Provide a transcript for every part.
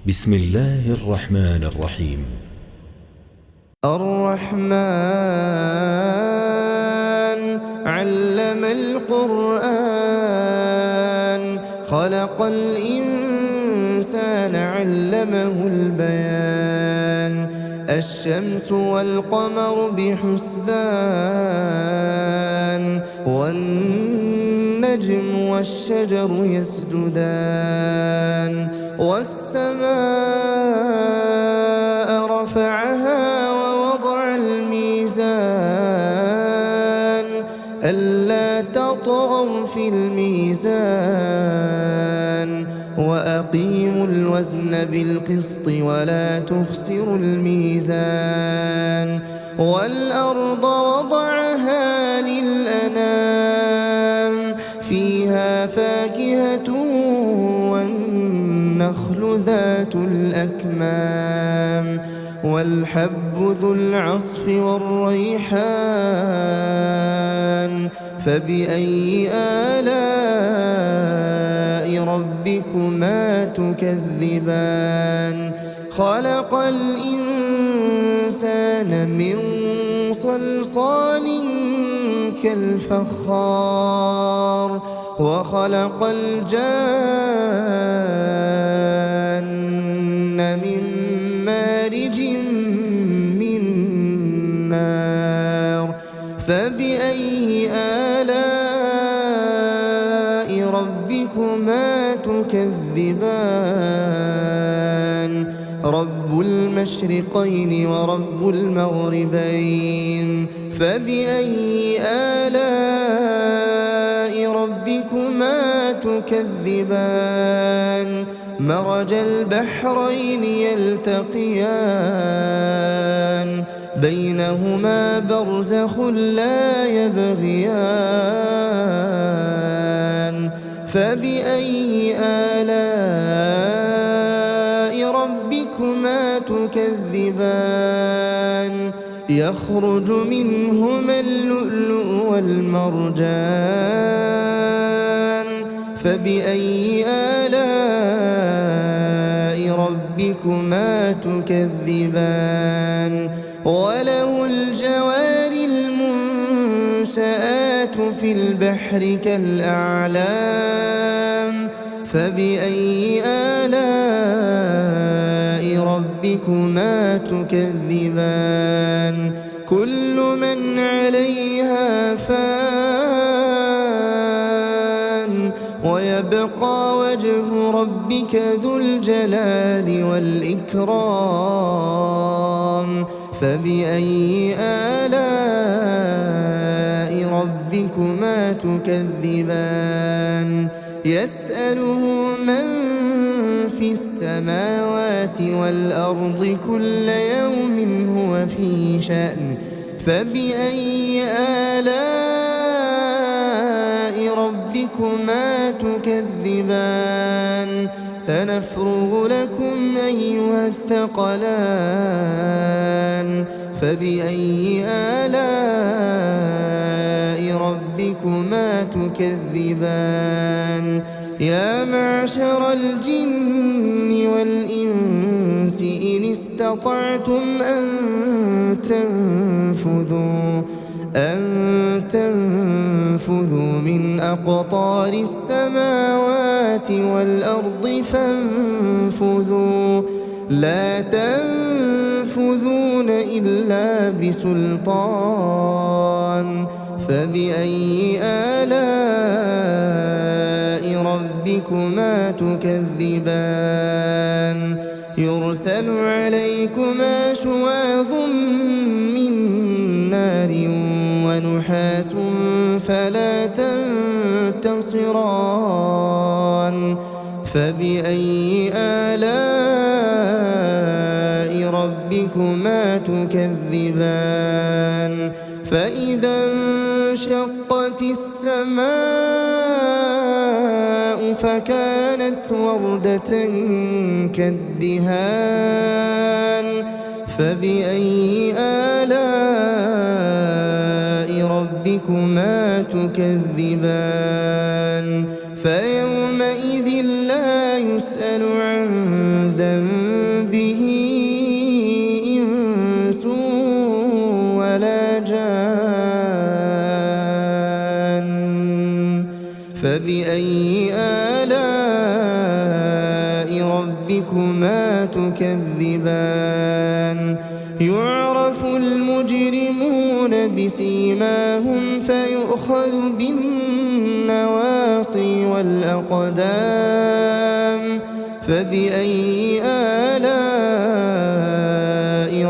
بسم الله الرحمن الرحيم. الرحمن علم القرآن خلق الإنسان علمه البيان الشمس والقمر بحسبان والنجم والشجر يسجدان والسماء رفعها ووضع الميزان ألا تطغوا في الميزان وأقيموا الوزن بالقسط ولا تخسروا الميزان والأرض وضعها للأنام فيها فاكهة والنخل ذات الأكمام والحب ذو العصف والريحان فبأي آلاء ربكما تكذبان خلق الإنسان من صلصال كالفخار وخلق الجان من مارج من نار فبأي آلاء ربكما تكذبان رب المشرقين ورب المغربين فبأي آلاء ربكما تكذبان مرج البحرين يلتقيان بينهما برزخ لا يبغيان فبأي آلاء ربكما تكذبان يخرج منهما اللؤلؤ والمرجان فبأي آلاء ربكما تكذبان وله الجوار المنشآت في البحر كالأعلام فبأي آلاء ربكما تكذبان كل من عليها فان ويبقى وجه ربك ذو الجلال والإكرام فبأي آلاء ربكما تكذبان يسأله من في السماوات والأرض كل يوم هو في شأن فبأي آلاء ربكما تكذبان سنفرغ لكم أيها الثقلان فبأي آلاء ربكما تكذبان يا معشر الجن والإنس إن استطعتم أن تنفذوا من أقطار السماوات والأرض فانفذوا لا تنفذون إلا بسلطان فبأي آلاء ربكما تكذبان يرسل عليكما شواظ من نار ونحاس فلا تنتصران فبأي آلاء ربكما تكذبان فإذا انشقت السماء فكانت وردة كالدهان فبأي آلاء ربكما تكذبان فيومئذ لا يسأل عن ذنب ربكما تكذبان يعرف المجرمون بسيماهم فيؤخذ بالنواصي والأقدام فبأي آلاء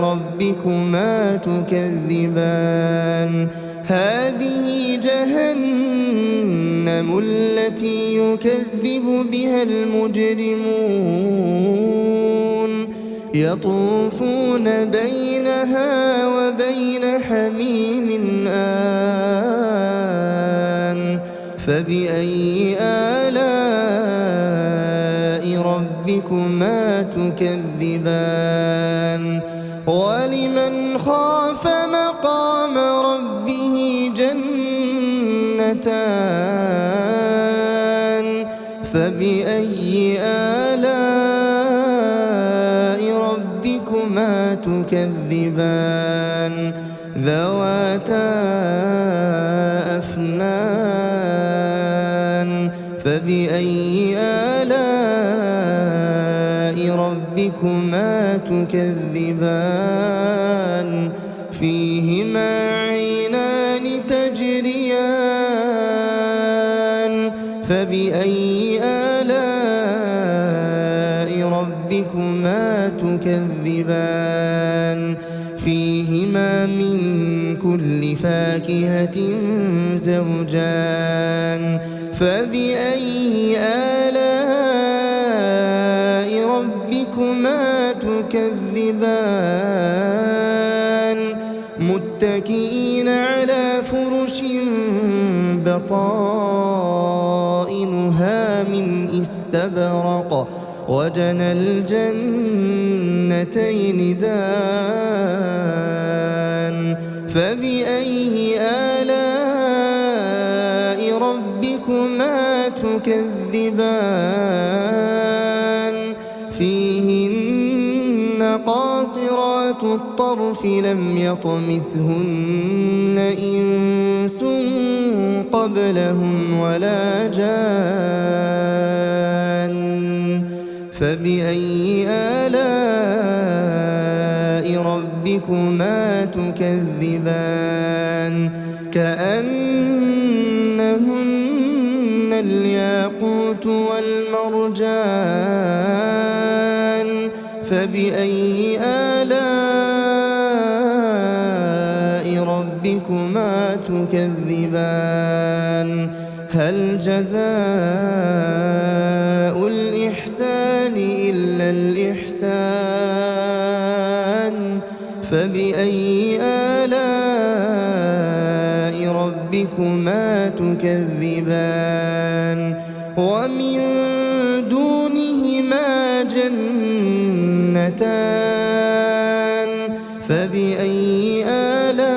ربكما تكذبان هذه جهنم التي يكذب بها المجرمون يطوفون بينها وبين حميم آن فبأي آلاء ربكما تكذبان ولمن خاف مقام ربه جنتان فبأي آلاء ربكما تكذبان ذواتا أفنان فبأي آلاء ربكما تكذبان فيهما عينان تجريان فبأي آلاء ربكما تكذبان فيهما من كل فاكهة زوجان فبأي آلاء ربكما تكذبان متكئين على فرش بطائنها من استبرق وجنى الجنتين دان فبأي آلاء ربكما تكذبان فيهن قاصرات الطرف لم يطمثهن إنس قبلهم ولا جان فبأي آلاء ربكما تكذبان كأنهن الياقوت والمرجان فبأي آلاء ربكما تكذبان هل جزاء الإحسان إلا الإحسان فبأي آلاء ربكما تكذبان ومن دونهما جنتان فبأي آلاء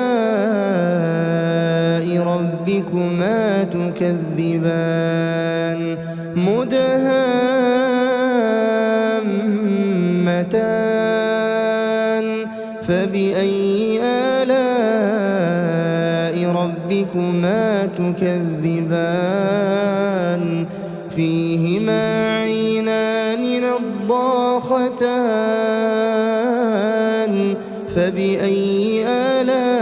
ربكما تكذبان مدهامتان فبأي آلاء ربكما تكذبان فيهما عينان نضاختان فبأي آلاء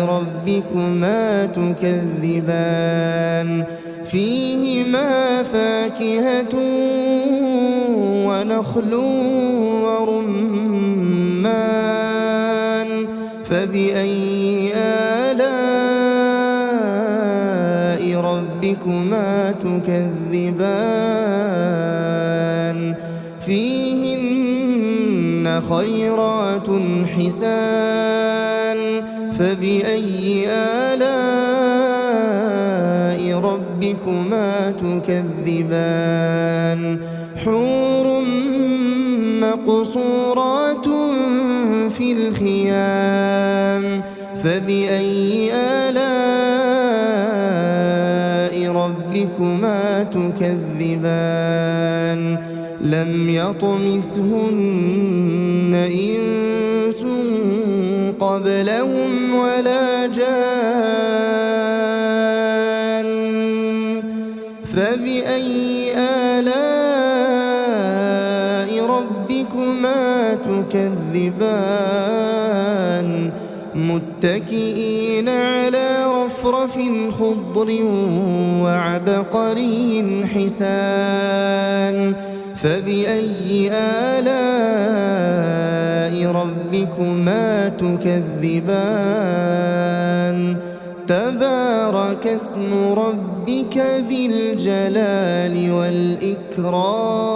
ربكما تكذبان فيهما فاكهة ونخل ورمان فبأي آلاء ربكما تكذبان فيهن خيرات حسان فبأي آلاء ربكما تكذبان حور مقصورات في الخيام فبأي آلاء ربكما تكذبان لم يطمثهن إنس قبلهم ولا جان فبأي آلاء ربكما تكذبان متكئين على رفرف خضر وعبقري حسان فبأي آلاء ربكما تكذبان تبارك اسم ربك ذي الجلال والإكرام